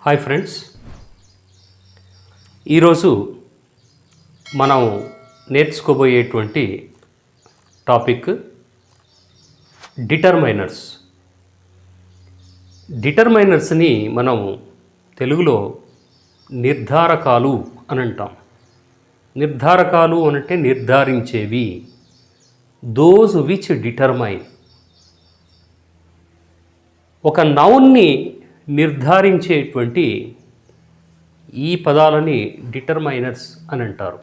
Hi friends, ఈరోజు మనం నేర్చుకోబోయేటువంటి topic determiners. డిటర్మైనర్స్ని మనం తెలుగులో నిర్ధారకాలు అని అంటాం. నిర్ధారకాలు అంటే నిర్ధారించేవి, దోస్ విచ్ డిటర్మైన్. ఒక నౌన్ని నిర్ధారించేటువంటి ఈ పదాలని డిటర్మైనర్స్ అని అంటారు.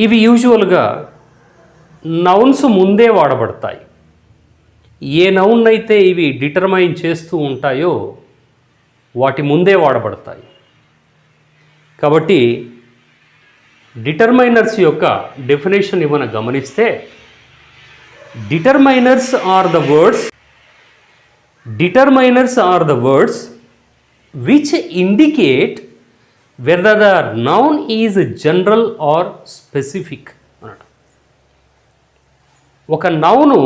ఇవి యూజువల్గా నౌన్స్ ముందే వాడబడతాయి. ఏ నౌన్ అయితే ఇవి డిటర్మైన్ చేస్తూ ఉంటాయో వాటి ముందే వాడబడతాయి. కాబట్టి డిటర్మైనర్స్ యొక్క డెఫినేషన్ ఏమైనా గమనిస్తే, determiners are the words which indicate whether the noun is general or specific. ఒక నౌను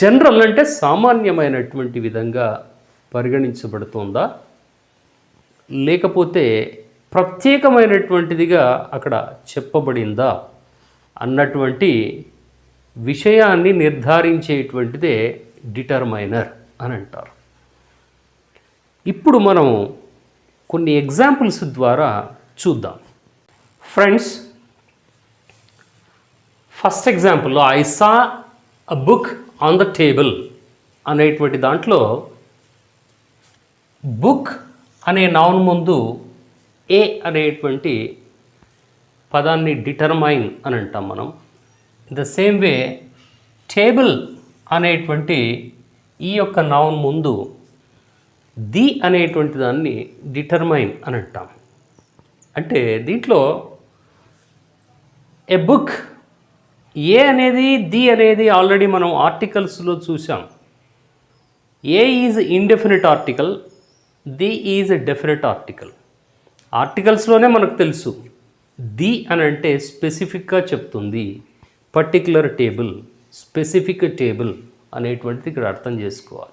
జనరల్ అంటే సామాన్యమైనటువంటి విధంగా పరిగణించబడుతుందా, లేకపోతే ప్రత్యేకమైనటువంటిదిగా అక్కడ చెప్పబడిందా అన్నటువంటి విషయాన్ని నిర్ధారించేటువంటిదే డిటర్మైనర్ అని అంటారు. ఇప్పుడు మనం కొన్ని ఎగ్జాంపుల్స్ ద్వారా చూద్దాం. ఫ్రెండ్స్, ఫస్ట్ ఎగ్జాంపుల్లో I saw a book on the table అనేటువంటి దాంట్లో బుక్ అనే నౌన్ ముందు ఏ అనేటువంటి పదాన్ని డిటర్మైన్ అని అంటాం మనం. In the same way table అనేటువంటి ఈ యొక్క నౌన్ ముందు ది అనేటువంటి దాన్ని డిటర్మైన్ అని అంటాం. అంటే దీంట్లో ఏ బుక్, ఏ అనేది ది అనేది ఆల్రెడీ మనం ఆర్టికల్స్లో చూసాం. A is indefinite article, the is definite article. ఆర్టికల్స్లోనే మనకు తెలుసు. ది అని అంటే స్పెసిఫిక్గా చెప్తుంది. పర్టిక్యులర్ టేబుల్, స్పెసిఫిక్ టేబుల్ అనేటువంటిది ఇక్కడ అర్థం చేసుకోవాలి.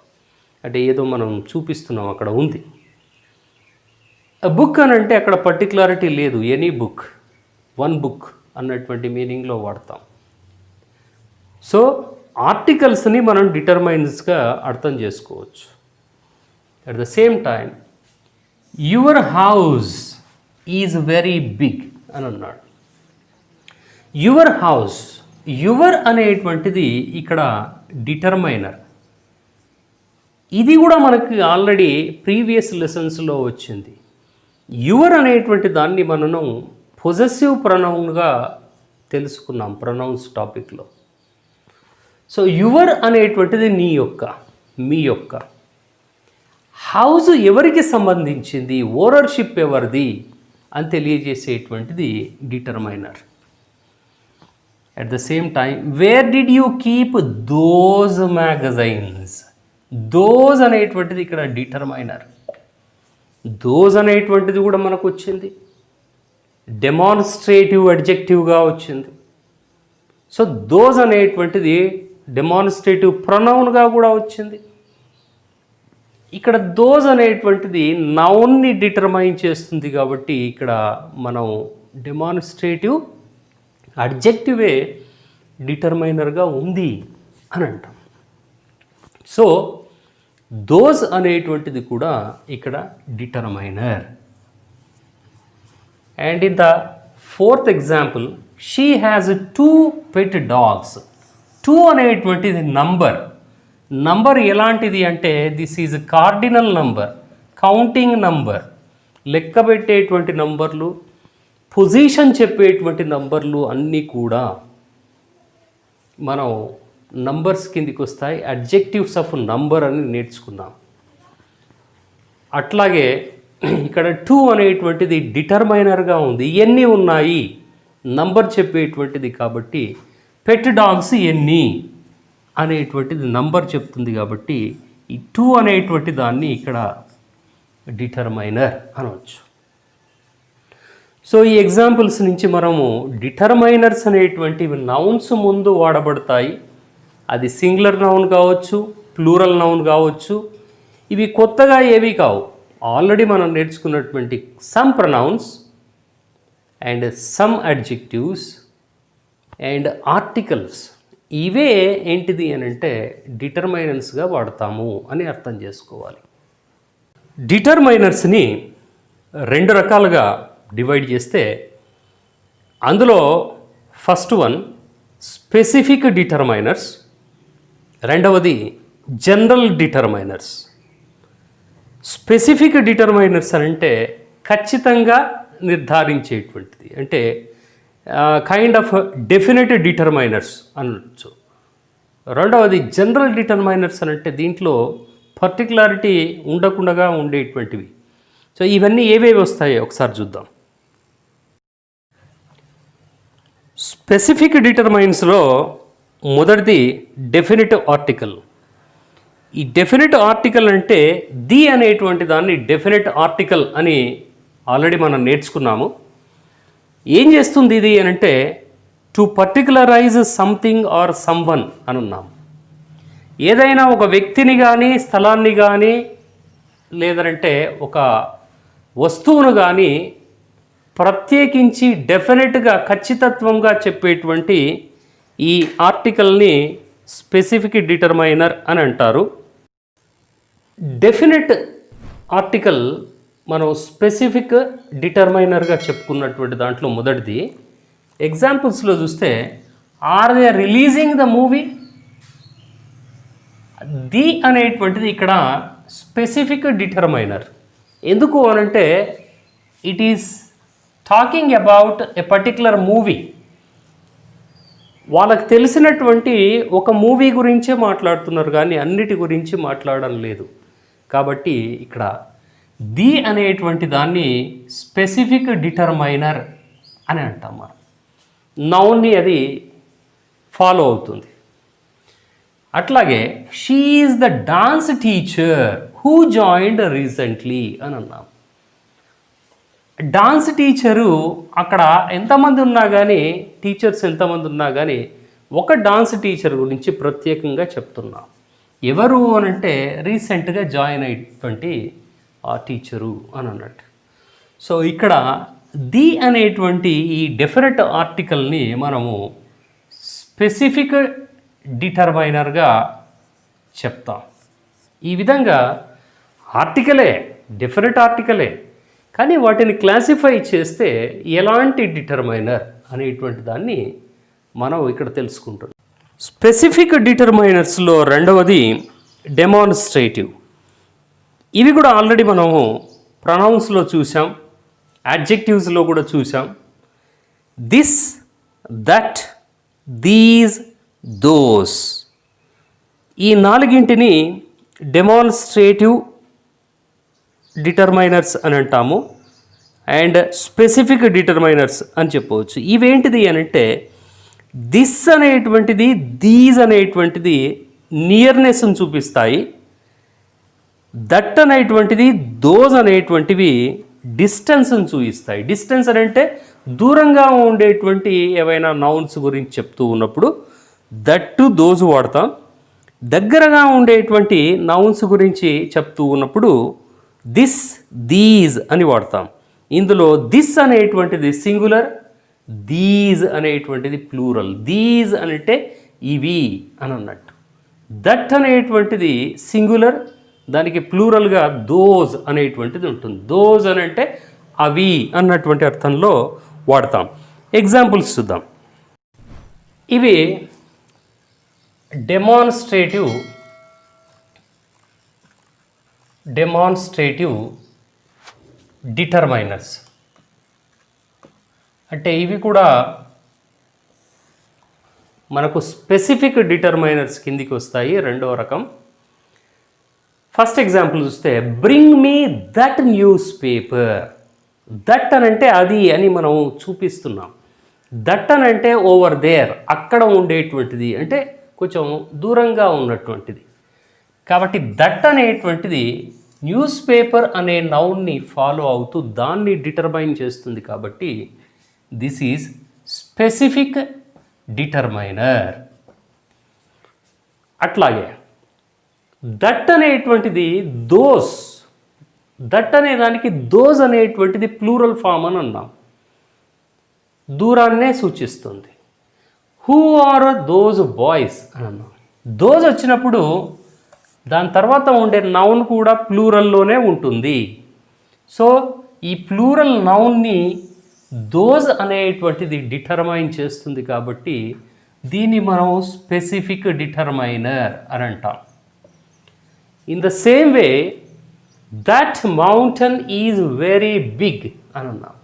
అంటే ఏదో మనం చూపిస్తున్నాం, అక్కడ ఉంది. బుక్ అని అంటే అక్కడ పర్టికులారిటీ లేదు. ఎనీ బుక్, వన్ బుక్ అన్నటువంటి మీనింగ్లో వాడతాం. సో ఆర్టికల్స్ని మనం డిటర్మైన్స్గా అర్థం చేసుకోవచ్చు. At the same time your house is very big అని అన్నాడు. యువర్ హౌస్, యువర్ అనేటువంటిది ఇక్కడ డిటర్మైనర్. ఇది కూడా మనకి ఆల్రెడీ ప్రీవియస్ లెసన్స్లో వచ్చింది. యువర్ అనేటువంటి దాన్ని మనం పొజెసివ్ ప్రొనౌన్గా తెలుసుకున్నాం ప్రొనౌన్స్ టాపిక్లో. సో యువర్ అనేటువంటిది నీ యొక్క, మీ యొక్క. హౌస్ ఎవరికి సంబంధించింది, ఓనర్షిప్ ఎవరిది అని తెలియజేసేటువంటిది determiner. At the same time where did you keep those magazines. Those అనేటువంటిది ఇక్కడ డిటర్మైనర్. దోస్ అనేటువంటిది కూడా మనకు వచ్చింది, డెమాన్స్ట్రేటివ్ అడ్జెక్టివ్గా వచ్చింది. సో దోస్ అనేటువంటిది డెమాన్స్ట్రేటివ్ ప్రొనౌన్గా కూడా వచ్చింది. ఇక్కడ దోస్ అనేటువంటిది నౌన్ని డిటర్మైన్ చేస్తుంది కాబట్టి ఇక్కడ మనం డెమాన్స్ట్రేటివ్ అడ్జెక్టివే డిటర్మైనర్గా ఉంది అని అంటాం. సో దోస్ అనేటువంటిది కూడా ఇక్కడ determiner. And in the fourth example, she has 2 pet dogs. 2 అనేటువంటిది నంబర్. నంబర్ ఎలాంటిది అంటే this is cardinal number, counting number, లెక్క పెట్టేటువంటి నంబర్లు, పొజిషన్ చెప్పేటువంటి నంబర్లు అన్నీ కూడా మనం నంబర్స్ కిందికి వస్తాయి. అడ్జెక్టివ్స్ ఆఫ్ నంబర్ అని నేర్చుకున్నాం. అట్లాగే ఇక్కడ 2 అనేటువంటిది డిటర్మైనర్గా ఉంది. ఎన్ని ఉన్నాయి, నంబర్ చెప్పేటువంటిది కాబట్టి పెట్ డాగ్స్ ఎన్ని అనేటువంటిది నంబర్ చెప్తుంది కాబట్టి ఈ 2 అనేటువంటి దాన్ని ఇక్కడ డిటర్మైనర్ అనవచ్చు. సో ఈ ఎగ్జాంపుల్స్ నుంచి మనము డిటర్మైనర్స్ అనేటువంటివి నౌన్స్ ముందు వాడబడతాయి. అది సింగులర్ నౌన్ కావచ్చు, ప్లూరల్ నౌన్ కావచ్చు, ఇవి కొత్తగా ఏవి కావు, ఆల్రెడీ మనం నేర్చుకున్నటువంటి some pronouns and some adjectives and articles, ఇవే ఏంటిది అని అంటే డిటర్మైనర్స్గా వాడతాము అని అర్థం చేసుకోవాలి. డిటర్మైనర్స్ని 2 రకాలుగా డివైడ్ చేస్తే అందులో ఫస్ట్ వన్ స్పెసిఫిక్ డిటర్మైనర్స్, రెండవది జనరల్ డిటర్మైనర్స్. స్పెసిఫిక్ డిటర్మైనర్స్ అంటే ఖచ్చితంగా నిర్ధారించేటువంటిది, అంటే కైండ్ ఆఫ్ డెఫినెట్ డిటర్మైనర్స్ అనొచ్చు. రెండవది జనరల్ డిటర్మైనర్స్ అని అంటే దీంట్లో పర్టికులారిటీ ఉండకుండా ఉండేటువంటివి. సో ఇవన్నీ ఏవేవి వస్తాయో ఒకసారి చూద్దాం. స్పెసిఫిక్ డిటర్మైన్స్లో మొదటిది డెఫినిట్ ఆర్టికల్. ఈ డెఫినిట్ ఆర్టికల్ అంటే ది అనేటువంటి దాన్ని డెఫినిట్ ఆర్టికల్ అని ఆల్రెడీ మనం నేర్చుకున్నాము. ఏం చేస్తుంది ఇది అని అంటే to particularise something or someone అని ఉన్నాము. ఏదైనా ఒక వ్యక్తిని కానీ స్థలాన్ని కానీ లేదంటే ఒక వస్తువును కానీ ప్రత్యేకించి డెఫినెట్గా ఖచ్చితత్వంగా చెప్పేటువంటి ఈ ఆర్టికల్ని స్పెసిఫిక్ డిటర్మైనర్ అని అంటారు. డెఫినెట్ ఆర్టికల్ మనం స్పెసిఫిక్ డిటర్మైనర్గా చెప్పుకున్నటువంటి దాంట్లో మొదటిది. ఎగ్జాంపుల్స్లో చూస్తే are they releasing the movie, the అనేటువంటిది ఇక్కడ స్పెసిఫిక్ డిటర్మైనర్. ఎందుకు అనంటే it is talking about a particular movie. వాళ్ళకి తెలిసినటువంటి ఒక మూవీ గురించే మాట్లాడుతున్నారు కానీ అన్నిటి గురించి మాట్లాడడం లేదు. కాబట్టి ఇక్కడ ది అనేటువంటి దాన్ని స్పెసిఫిక్ డిటర్మైనర్ అని అంటాం మనం. నౌన్ని అది ఫాలో అవుతుంది. అట్లాగే she is the dance teacher who joined recently అని అన్నాం. డాన్స్ టీచరు అక్కడ ఎంతమంది ఉన్నా కానీ, టీచర్స్ ఎంతమంది ఉన్నా కానీ ఒక డాన్స్ టీచర్ గురించి ప్రత్యేకంగా చెప్తున్నాం. ఎవరు అనంటే రీసెంట్గా జాయిన్ అయినటువంటి ఆ టీచరు అని అన్నట్టు. సో ఇక్కడ ది అనేటువంటి ఈ డెఫినెట్ ఆర్టికల్ని మనము స్పెసిఫిక్ డిటర్మైనర్గా చెప్తాం. ఈ విధంగా ఆర్టికలే, డెఫినెట్ ఆర్టికలే, కానీ వాటిని క్లాసిఫై చేస్తే ఎలాంటి డిటర్మైనర్ అనేటువంటి దాన్ని మనం ఇక్కడ తెలుసుకుంటున్నాం. స్పెసిఫిక్ డిటర్మైనర్స్లో రెండవది డెమాన్స్ట్రేటివ్. ఇవి కూడా ఆల్రెడీ మనము ప్రొనౌన్స్లో చూసాం, యాడ్జెక్టివ్స్లో కూడా చూసాం. దిస్, దట్, దీస్, దోస్, ఈ 4గింటిని డెమాన్స్ట్రేటివ్ డిటర్మైనర్స్ అని అంటాము అండ్ స్పెసిఫిక్ డిటర్మైనర్స్ అని చెప్పవచ్చు. ఇవేంటిది అని అంటే దిస్ అనేటువంటిది, దీస్ అనేటువంటిది నియర్నెస్ని చూపిస్తాయి. దట్ అనేటువంటిది, దోస్ అనేటువంటివి డిస్టెన్స్ని చూపిస్తాయి. డిస్టెన్స్ అని అంటే దూరంగా ఉండేటువంటి ఏవైనా నౌన్స్ గురించి చెప్తూ ఉన్నప్పుడు దట్, దోస్ వాడతాం. దగ్గరగా ఉండేటువంటి నౌన్స్ గురించి చెప్తూ ఉన్నప్పుడు దిస్, దీస్ అని వాడతాం. ఇందులో దిస్ అనేటువంటిది సింగులర్, దీస్ అనేటువంటిది ప్లూరల్. దీస్ అంటే ఇవి అని అన్నట్టు. దట్ అనేటువంటిది సింగులర్, దానికి ప్లూరల్గా దోస్ అనేటువంటిది ఉంటుంది. దోస్ అని అంటే అవి అన్నటువంటి అర్థంలో వాడతాం. ఎగ్జాంపుల్స్ చూద్దాం. ఇవి డెమాన్స్ట్రేటివ్ డిటర్మైనర్స్. అంటే ఇవి కూడా మనకు స్పెసిఫిక్ డిటర్మైనర్స్ కిందికి వస్తాయి. రెండవ రకం. ఫస్ట్ ఎగ్జాంపుల్ చూస్తే bring me that news paper. That అని అంటే అది అని మనం చూపిస్తున్నాం. దట్ అని అంటే ఓవర్ దేర్, అక్కడ ఉండేటువంటిది, అంటే కొంచెం దూరంగా ఉన్నటువంటిది. కాబట్టి దట్ అనేటువంటిది న్యూస్ పేపర్ అనే నౌన్ని ఫాలో అవుతూ దాన్ని డిటర్మైన్ చేస్తుంది. కాబట్టి దిస్ ఈజ్ దట్ అనేటువంటిది దోస్, దట్ అనే దానికి దోస్ అనేటువంటిది ప్లూరల్ ఫామ్ అని అన్నాం, దూరాన్నే సూచిస్తుంది. హూ ఆర్ దోస్ బాయ్స్ అని అన్నాం. దోస్ వచ్చినప్పుడు దాని తర్వాత ఉండే నౌన్ కూడా ప్లూరల్లోనే ఉంటుంది. సో ఈ ప్లూరల్ నౌన్ని దోస్ అనేటువంటిది డిటర్మైన్ చేస్తుంది కాబట్టి దీన్ని మనం స్పెసిఫిక్ డిటర్మైనర్ అని అంటాం. In the same way that mountain is very big అని అన్నాం.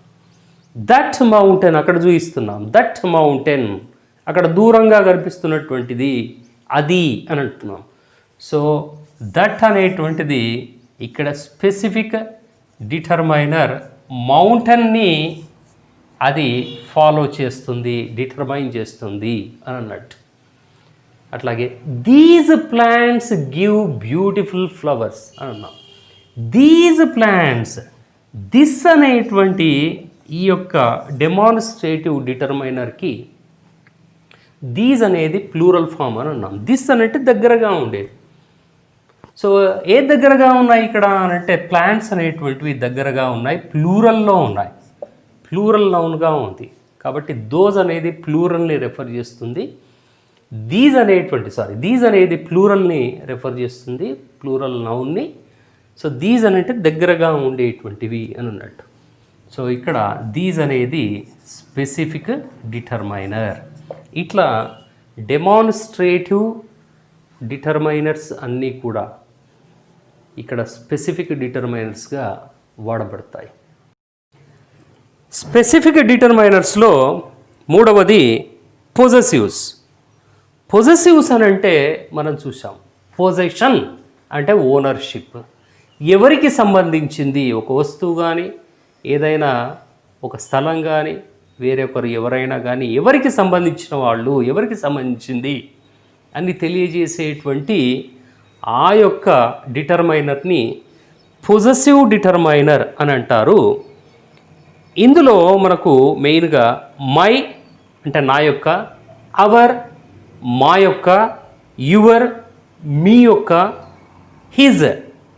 దట్ మౌంటైన్ అక్కడ చూపిస్తున్నాం, దట్ మౌంటైన్ అక్కడ దూరంగా కనిపిస్తున్నటువంటిది అది అని అంటున్నాం. సో దట్ అనేటువంటిది ఇక్కడ స్పెసిఫిక్ డిటర్మైనర్, మౌంటైన్ని అది ఫాలో చేస్తుంది, డిటర్మైన్ చేస్తుంది అని అన్నట్టు. అట్లాగే these plants give beautiful flowers అని అన్నాం. దీస్ ప్లాంట్స్, దిస్ అనేటువంటి ఈ యొక్క డెమాన్స్ట్రేటివ్ డిటర్మైనర్కి దీస్ అనేది ప్లూరల్ ఫామ్ అని అన్నాం. దిస్ అంటే దగ్గరగా ఉండేది. సో ఏ దగ్గరగా ఉన్నాయి ఇక్కడ అంటే ప్లాంట్స్ అనేటువంటివి దగ్గరగా ఉన్నాయి, ప్లూరల్లో ఉన్నాయి, ప్లూరల్ నౌన్గా ఉంది కాబట్టి దోస్ అనేది ప్లూరల్ని రెఫర్ చేస్తుంది. దీస్ అనేది ప్లూరల్ని రెఫర్ చేస్తుంది, ప్లూరల్ నౌన్ని. సో దీస్ అంటే దగ్గరగా ఉండేటువంటివి అని అన్నట్టు. సో ఇక్కడ దీస్ అనేది స్పెసిఫిక్ డిటర్మైనర్. ఇట్లా డెమాన్స్ట్రేటివ్ డిటర్మైనర్స్ అన్నీ కూడా ఇక్కడ స్పెసిఫిక్ డిటర్మైనర్స్గా వాడబడతాయి. స్పెసిఫిక్ డిటర్మైనర్స్లో మూడవది పొజెసివ్స్. పొజెసివ్స్ అని అంటే మనం చూసాం, పొజెషన్ అంటే ఓనర్షిప్, ఎవరికి సంబంధించింది ఒక వస్తువు కానీ ఏదైనా ఒక స్థలం కానీ వేరొకరు ఎవరైనా కానీ ఎవరికి సంబంధించిన వాళ్ళు, ఎవరికి సంబంధించింది అని తెలియజేసేటువంటి ఆ యొక్క డిటర్మైనర్ని పొజెసివ్ డిటర్మైనర్ అని అంటారు. ఇందులో మనకు మెయిన్గా మై అంటే నా యొక్క, అవర్ మా యొక్క, యువర్ మీ యొక్క, హిజ్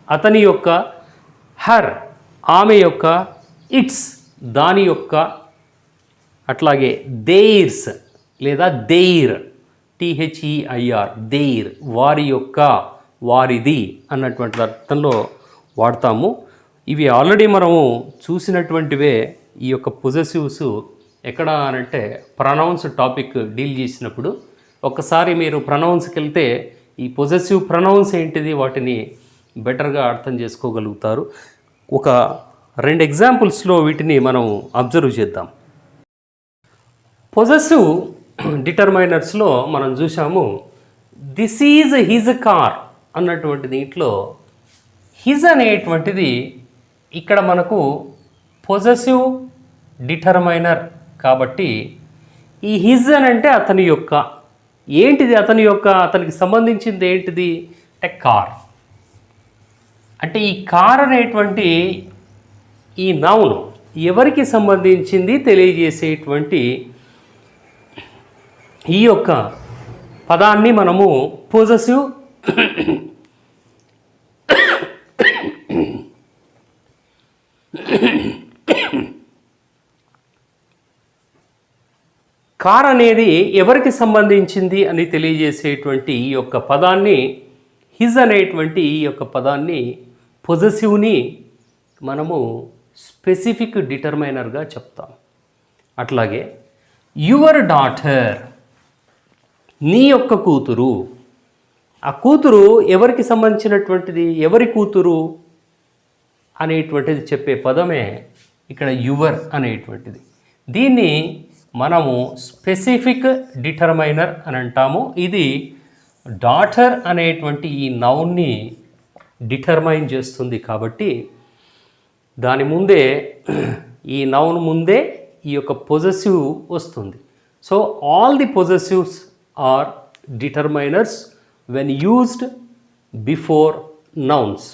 అతని యొక్క, హర్ ఆమె యొక్క, ఇట్స్ దాని యొక్క, అట్లాగే దేయిర్స్ లేదా దేయిర్ THEIR దేయిర్ వారి యొక్క, వారిది అన్నటువంటి అర్థంలో వాడతాము. ఇవి ఆల్రెడీ మనము చూసినటువంటివే. ఈ యొక్క పొజెసివ్స్ ఎక్కడ అనంటే ప్రొనౌన్స్ టాపిక్ డీల్ చేసినప్పుడు ఒక్కసారి మీరు ప్రొనౌన్స్కి వెళ్తే ఈ పొజెసివ్ ప్రొనౌన్స్ ఏంటిది వాటిని బెటర్గా అర్థం చేసుకోగలుగుతారు. ఒక 2 ఎగ్జాంపుల్స్లో వీటిని మనం అబ్జర్వ్ చేద్దాం. పొజెసివ్ డిటర్మైనర్స్లో మనం చూసాము, దిస్ ఈజ్ హిజ్ కార్ అన్నటువంటి దీంట్లో హిజ్ అనేటువంటిది ఇక్కడ మనకు పొజెసివ్ డిటర్మైనర్ కాబట్టి ఈ హిజ్ అని అంటే అతని యొక్క, ఏంటిది అతని యొక్క, అతనికి సంబంధించింది ఏంటిది అంటే కార్. అంటే ఈ కార్ అనేటువంటి ఈ నౌన్ ఎవరికి సంబంధించింది తెలియజేసేటువంటి ఈ యొక్క పదాన్ని మనము పొజెసివ్ కార్ అనేది ఎవరికి సంబంధించింది అని తెలియజేసేటువంటి ఈ యొక్క పదాన్ని, హిజ్ అనేటువంటి ఈ యొక్క పదాన్ని, పొజెసివ్ని మనము స్పెసిఫిక్ డిటర్మైనర్గా చెప్తాం. అట్లాగే యువర్ డాటర్ నీ యొక్క కూతురు, ఆ కూతురు ఎవరికి సంబంధించినటువంటిది, ఎవరి కూతురు అనేటువంటిది చెప్పే పదమే ఇక్కడ యువర్ అనేటువంటిది. దీన్ని మనము స్పెసిఫిక్ డిటర్మైనర్ అని అంటాము. ఇది డాటర్ అనేటువంటి ఈ నౌన్ని డిటర్మైన్ చేస్తుంది కాబట్టి దాని ముందే, ఈ నౌన్ ముందే ఈ యొక్క పొజెసివ్ వస్తుంది. So all the possessives are determiners when used before nouns.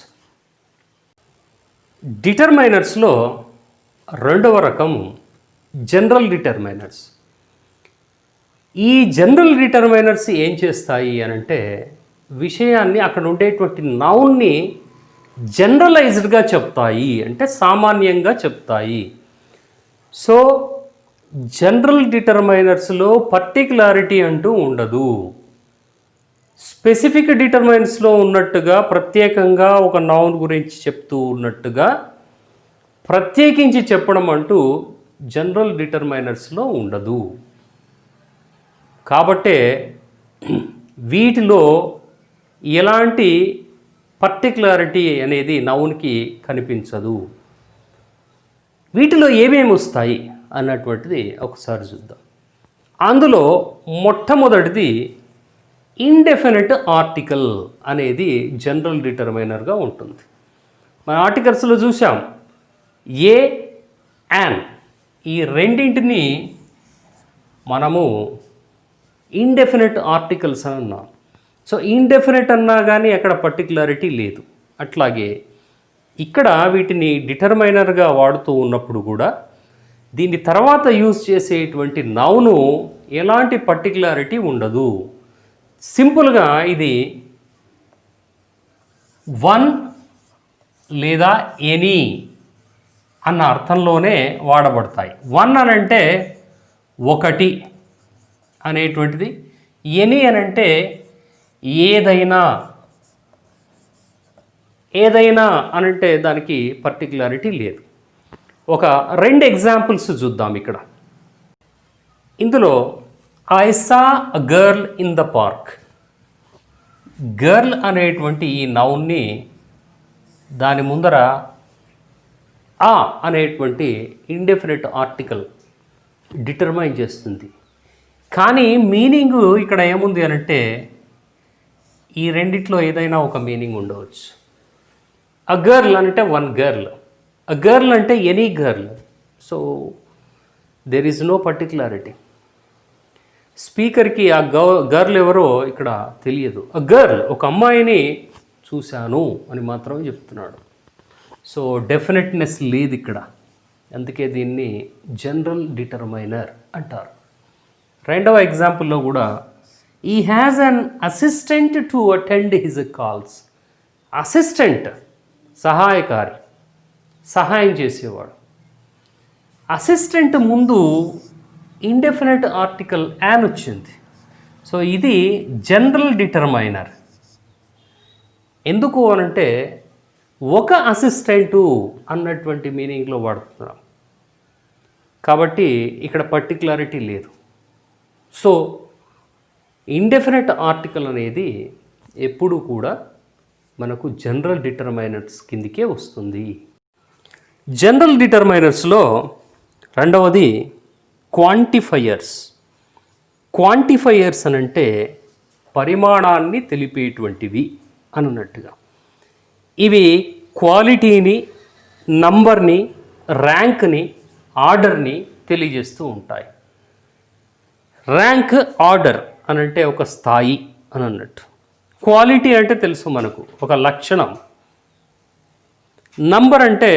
డిటర్మైనర్స్లో రెండవ రకం జనరల్ డిటర్మైనర్స్. ఈ జనరల్ డిటర్మైనర్స్ ఏం చేస్తాయి అనంటే విషయాన్ని, అక్కడ ఉండేటువంటి నౌన్ని జనరలైజ్డ్గా చెప్తాయి, అంటే సామాన్యంగా చెప్తాయి. సో జనరల్ డిటర్మైనర్స్లో పర్టికులారిటీ అంటూ ఉండదు. స్పెసిఫిక్ డిటర్మైనర్స్లో ఉన్నట్టుగా ప్రత్యేకంగా ఒక నౌన్ గురించి చెప్తూ ఉన్నట్టుగా ప్రత్యేకించి చెప్పడం అంటూ జనరల్ డిటర్మైనర్స్లో ఉండదు. కాబట్టే వీటిలో ఎలాంటి పర్టికులారిటీ అనేది నౌన్కి కనిపించదు. వీటిలో ఏమేమి వస్తాయి అన్నటువంటిది ఒకసారి చూద్దాం. అందులో మొట్టమొదటిది ఇండెఫినిట్ ఆర్టికల్ అనేది జనరల్ డిటర్మైనర్గా ఉంటుంది. మన ఆర్టికల్స్లో చూసాం ఏ, యాన్, ఈ రెండింటిని మనము ఇండెఫినిట్ ఆర్టికల్స్ అని అన్నాం. సో ఇండెఫినిట్ అన్నా కానీ అక్కడ పర్టికులారిటీ లేదు. అట్లాగే ఇక్కడ వీటిని డిటర్మైనర్గా వాడుతూ ఉన్నప్పుడు కూడా దీని తర్వాత యూజ్ చేసేటువంటి నౌను ఎలాంటి పర్టికులారిటీ ఉండదు. సింపుల్గా ఇది వన్ లేదా ఎనీ అన్న అర్థంలోనే వాడబడతాయి. వన్ అనంటే ఒకటి అనేటువంటిది, ఎనీ అనంటే ఏదైనా, ఏదైనా అనంటే దానికి పర్టికులారిటీ లేదు. ఒక రెండు ఎగ్జాంపుల్స్ చూద్దాం ఇక్కడ. ఇందులో I saw a girl in the park. Girl అనేటువంటి ఈ నౌన్ని దాని ముందర ఆ అనేటువంటి ఇండెఫినిట్ ఆర్టికల్ డిటర్మైన్ చేస్తుంది. కానీ మీనింగు ఇక్కడ ఏముంది అనంటే ఈ రెండిట్లో ఏదైనా ఒక మీనింగ్ ఉండవచ్చు. అ గర్ల్ అంటే వన్ గర్ల్, అ గర్ల్ అంటే any girl. So there is no particularity. స్పీకర్కి ఆ గర్ల్ ఎవరో ఇక్కడ తెలియదు. అ గర్ల్, ఒక అమ్మాయిని చూశాను అని మాత్రమే చెప్తున్నాడు. సో డెఫినెట్నెస్ లేదు ఇక్కడ. అందుకే దీన్ని జనరల్ డిటర్మైనర్ అంటారు. రెండవ ఎగ్జాంపుల్లో కూడా he has an assistant to attend his calls. Assistant సహాయకారి, సహాయం చేసేవాడు. అసిస్టెంట్ ముందు ఇండెఫినిట్ ఆర్టికల్ యాన్ వచ్చింది. సో ఇది జనరల్ డిటర్మైనర్. ఎందుకు అనంటే ఒక అసిస్టెంటు అన్నటువంటి మీనింగ్లో వాడుతున్నాం కాబట్టి ఇక్కడ పర్టికులారిటీ లేదు. సో ఇండెఫినిట్ ఆర్టికల్ అనేది ఎప్పుడు కూడా మనకు జనరల్ డిటర్మైనర్స్ కిందికే వస్తుంది. జనరల్ డిటర్మైనర్స్లో రెండవది క్వాంటిఫైయర్స్. క్వాంటిఫైయర్స్ అనంటే పరిమాణాన్ని తెలిపేటువంటివి అన్నట్టుగా. ఇవి క్వాలిటీని, నంబర్ని, ర్యాంక్ని, ఆర్డర్ని తెలియజేస్తూ ఉంటాయి. ర్యాంక్, ఆర్డర్ అనంటే ఒక స్థాయి అని అన్నట్టు. క్వాలిటీ అంటే తెలుసు మనకు, ఒక లక్షణం. నంబర్ అంటే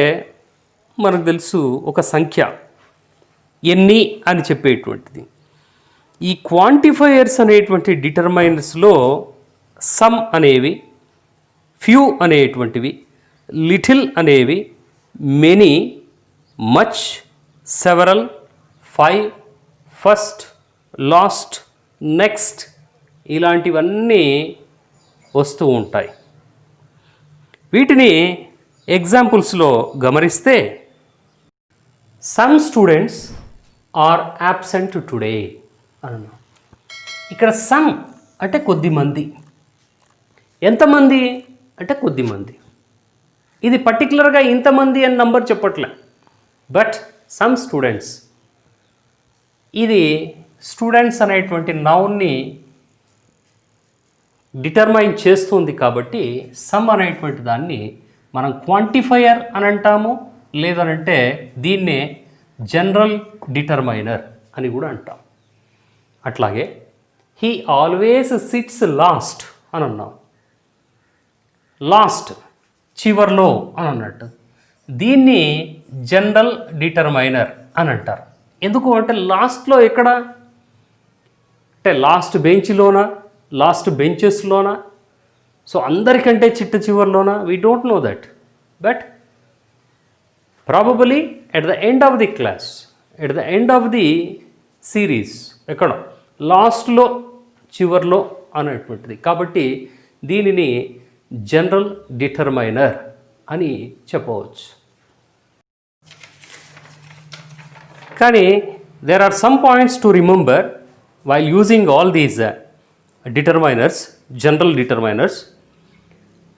మనకు తెలుసు, ఒక సంఖ్య, ఎన్ని అని చెప్పేటువంటిది. ఈ క్వాంటిఫైయర్స్ అనేటువంటి డిటర్మైనర్స్లో సమ్ అనేవి, ఫ్యూ అనేటువంటివి, లిటిల్ అనేవి, many, much, several, five, first, last, next ఇలాంటివన్నీ వస్తూ ఉంటాయి. వీటిని ఎగ్జాంపుల్స్లో గమనిస్తే some students are absent today అన్నా. ఇక్కడ సమ్ అంటే కొద్దిమంది, ఎంతమంది అంటే కొద్దిమంది. ఇది పర్టికులర్గా ఇంతమంది అని నంబర్ చెప్పట్లే, బట్ సమ్ స్టూడెంట్స్. ఇది స్టూడెంట్స్ అనేటువంటి నౌన్ని డిటర్మైన్ చేస్తుంది కాబట్టి సమ్ అనేటువంటి దాన్ని మనం క్వాంటిఫైయర్ అని అంటాము, లేదనంటే దీన్నే జనరల్ డిటర్మైనర్ అని కూడా అంటాం. అట్లాగే హీ ఆల్వేస్ సిట్స్ లాస్ట్ అని అన్నాం. లాస్ట్ చివర్లో అని అన్నట్టు. దీన్ని జనరల్ డిటర్మైనర్ అని అంటారు. ఎందుకు అంటే లాస్ట్లో ఎక్కడ అంటే లాస్ట్ బెంచ్లోనా, లాస్ట్ బెంచెస్లోనా, సో అందరికంటే చిట్ట చివరిలోనా? We don't know that, but probably at the end of the class, at the end of the series, ఎక్కడ లాస్ట్లో చివర్లో అనేటువంటిది. కాబట్టి దీనిని జనరల్ డిటర్మైనర్ అని చెప్పవచ్చు. కానీ there are some points to remember while using all these determiners, general determiners.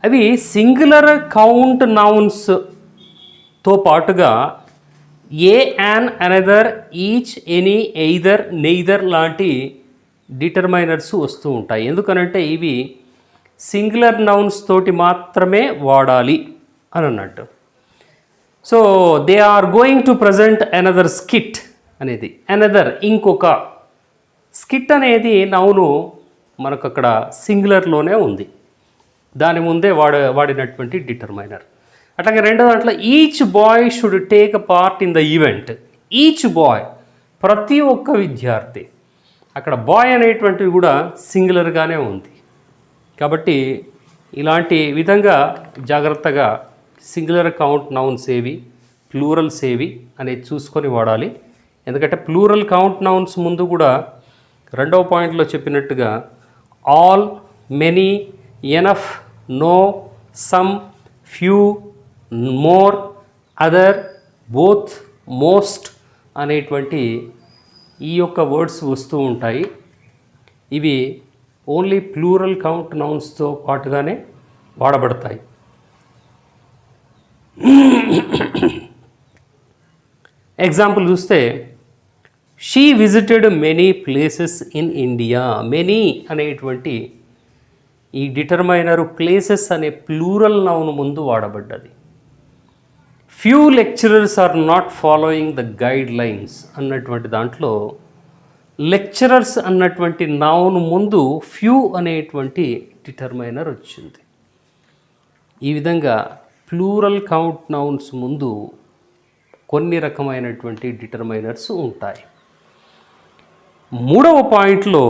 అవి సింగులర్ కౌంట్ నౌన్స్తో పాటుగా a, an, another, each, any, either, neither లాంటి డిటర్మైనర్స్ వస్తూ ఉంటాయి. ఎందుకనంటే ఇవి సింగులర్ నౌన్స్ తోటి మాత్రమే వాడాలి అని అన్నట్టు. So they are going to present another skit అనేది. అనదర్ ఇంకొక, స్కిట్ అనేది నౌను మనకు అక్కడ సింగులర్లోనే ఉంది, దాని ముందే వాడినటువంటి డిటర్మైనర్. అట్లాగే రెండో దాంట్లో each boy should take a part in the event. Each boy, ప్రతి ఒక్క విద్యార్థి, అక్కడ బాయ్ అనేటువంటిది కూడా సింగులర్గానే ఉంది. కాబట్టి ఇలాంటి విధంగా జాగ్రత్తగా సింగులర్ కౌంట్ నౌన్స్ ఏవి, ప్లూరల్స్ ఏవి అనేది చూసుకొని వాడాలి. ఎందుకంటే ప్లూరల్ కౌంట్ నౌన్స్ ముందు కూడా రెండవ పాయింట్లో చెప్పినట్టుగా all, many, enough, no, some, few, more, other, both, most అనేటువంటి ఈ యొక్క వర్డ్స్ వస్తూ ఉంటాయి. ఇవి ఓన్లీ ప్లూరల్ కౌంట్ నౌన్స్తో పాటుగానే వాడబడతాయి. ఎగ్జాంపుల్ చూస్తే she visited many places in India. Many అనేటువంటి ఈ డిటర్మైనరు ప్లేసెస్ అనే ప్లూరల్ నౌన్ ముందు వాడబడ్డది. Few lecturers are not following the guidelines అన్నటువంటి దాంట్లో లెక్చరర్స్ అన్నటువంటి నౌన్ ముందు ఫ్యూ అనేటువంటి డిటర్మైనర్ వచ్చింది. ఈ విధంగా ప్లూరల్ కౌంట్ నౌన్స్ ముందు కొన్ని రకమైనటువంటి డిటర్మైనర్స్ ఉంటాయి. మూడవ పాయింట్లో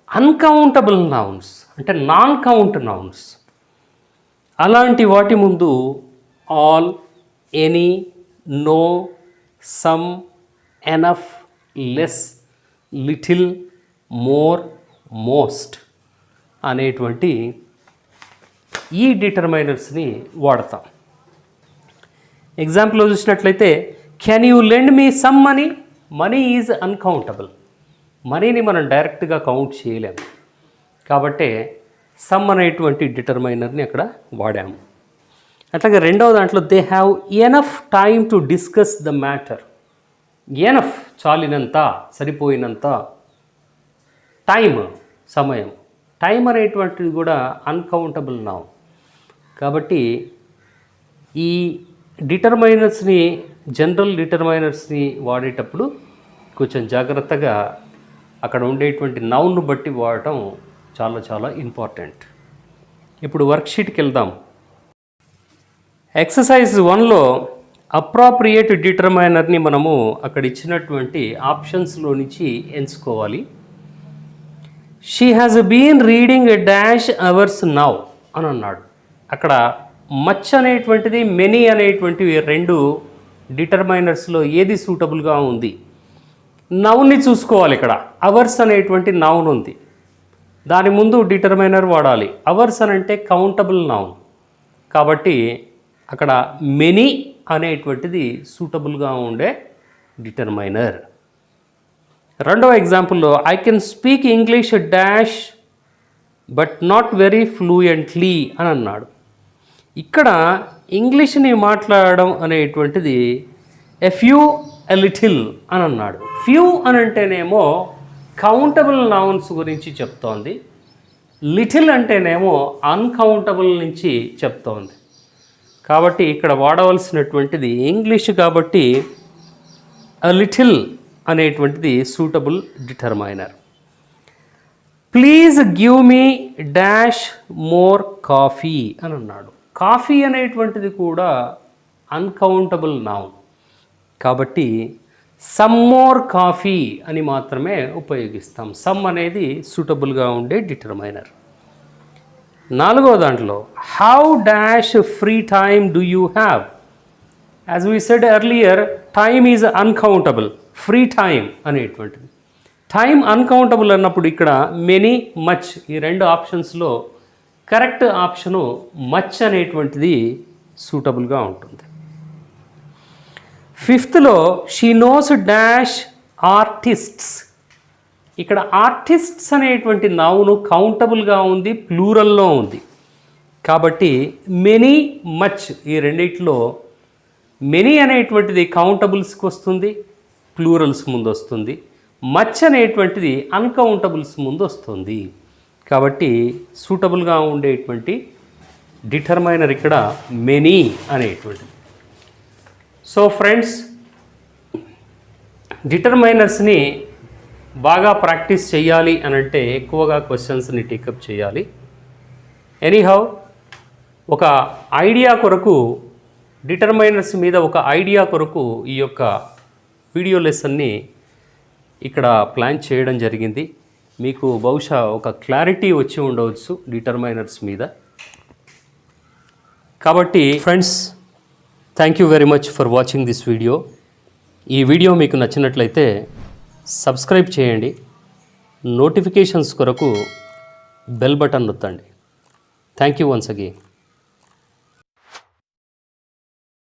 అన్కౌంటబుల్ నౌన్స్ అంటే నాన్ కౌంట్ నౌన్స్, అలాంటి వాటి ముందు all, any, no, some, enough, less, little, more, most అనేటువంటి ఈ డిటర్మైనర్స్ని వాడతాం. ఎగ్జాంపుల్లో చూసినట్లయితే can you lend me some money. Money is uncountable. మనీని మనం డైరెక్ట్గా కౌంట్ చేయలేము కాబట్టి సమ్ అనేటువంటి డిటర్మైనర్ని అక్కడ వాడాము. అట్లాగే రెండవ దాంట్లో they have enough time to discuss the matter. Enough చాలినంత, సరిపోయినంత టైం, సమయం. టైం అనేటువంటిది కూడా అన్కౌంటబుల్ నౌన్. కాబట్టి ఈ డిటర్మైనర్స్ని, జనరల్ డిటర్మైనర్స్ని వాడేటప్పుడు కొంచెం జాగ్రత్తగా అక్కడ ఉండేటువంటి నౌన్ను బట్టి వాడటం చాలా చాలా ఇంపార్టెంట్. ఇప్పుడు వర్క్షీట్కి వెళ్దాం. ఎక్సర్సైజ్ 1లో అప్రాప్రియేట్ డిటర్మైనర్ని మనము అక్కడ ఇచ్చినటువంటి ఆప్షన్స్లో నుంచి ఎంచుకోవాలి. She has been reading a dash hours now అని అన్నాడు. అక్కడ మచ్ అనేటువంటిది, మెనీ అనేటువంటివి రెండు డిటర్మైనర్స్లో ఏది సూటబుల్గా ఉంది? నౌన్ని చూసుకోవాలి. ఇక్కడ అవర్స్ అనేటువంటి నౌన్ ఉంది, దాని ముందు డిటర్మైనర్ వాడాలి. అవర్స్ అని అంటే కౌంటబుల్ నౌన్ కాబట్టి అక్కడ మెనీ అనేటువంటిది సూటబుల్గా ఉండే డిటర్మైనర్. రెండవ ఎగ్జాంపుల్లో I can speak English dash but not very fluently అని అన్నాడు. ఇక్కడ ఇంగ్లీష్ని మాట్లాడడం అనేటువంటిది ఎ ఫ్యూ, ఎ లిటిల్ అని అన్నాడు. ఫ్యూ అని అంటేనేమో కౌంటబుల్ నౌన్స్ గురించి చెప్తోంది, లిటిల్ అంటేనేమో అన్కౌంటబుల్ నుంచి చెప్తోంది. కాబట్టి ఇక్కడ వాడవలసినటువంటిది ఇంగ్లీష్ కాబట్టి అ లిటిల్ అనేటువంటిది suitable determiner. Please give me dash more coffee అని అన్నాడు. కాఫీ అనేటువంటిది కూడా అన్కౌంటబుల్ నౌన్ కాబట్టి సమ్ మోర్ కాఫీ అని మాత్రమే ఉపయోగిస్తాం. సమ్ అనేది సూటబుల్గా ఉండే డిటర్మైనర్. నాలుగో దాంట్లో how dash free time do you have. As we said earlier, time is uncountable. Free time అనేటువంటిది టైం అన్కౌంటబుల్ అన్నప్పుడు ఇక్కడ మెనీ, మచ్ ఈ రెండు ఆప్షన్స్లో కరెక్ట్ ఆప్షను మచ్ అనేటువంటిది సూటబుల్గా ఉంటుంది. ఫిఫ్త్లో షీ నోస్ డాష్ ఆర్టిస్ట్స్. ఇక్కడ ఆర్టిస్ట్స్ అనేటువంటి నౌను కౌంటబుల్గా ఉంది, ప్లూరల్లో ఉంది. కాబట్టి మెనీ, మచ్ ఈ రెండిట్లో మెనీ అనేటువంటిది కౌంటబుల్స్కి వస్తుంది, ప్లూరల్స్ ముందు వస్తుంది. మచ్ అనేటువంటిది అన్కౌంటబుల్స్ ముందు వస్తుంది. కాబట్టి సూటబుల్గా ఉండేటువంటి డిటర్మైనర్ ఇక్కడ మెనీ అనేటువంటిది. సో ఫ్రెండ్స్, డిటర్మైనర్స్ని బాగా ప్రాక్టీస్ చేయాలి అని అంటే ఎక్కువగా క్వశ్చన్స్ని టేకప్ చేయాలి. ఎనీహౌ, ఒక ఐడియా కొరకు, డిటర్మైనర్స్ మీద ఒక ఐడియా కొరకు ఈ యొక్క వీడియో లెసన్ని ఇక్కడ ప్లాన్ చేయడం జరిగింది. మీకు బహుశా ఒక క్లారిటీ వచ్చి ఉండవచ్చు డిటర్మైనర్స్ మీద. కాబట్టి friends, thank you very much for watching this video. ఈ వీడియో మీకు నచ్చినట్లయితే సబ్స్క్రైబ్ చేయండి, నోటిఫికేషన్స్ కొరకు బెల్ బటన్ నొత్తండి. Thank you once again.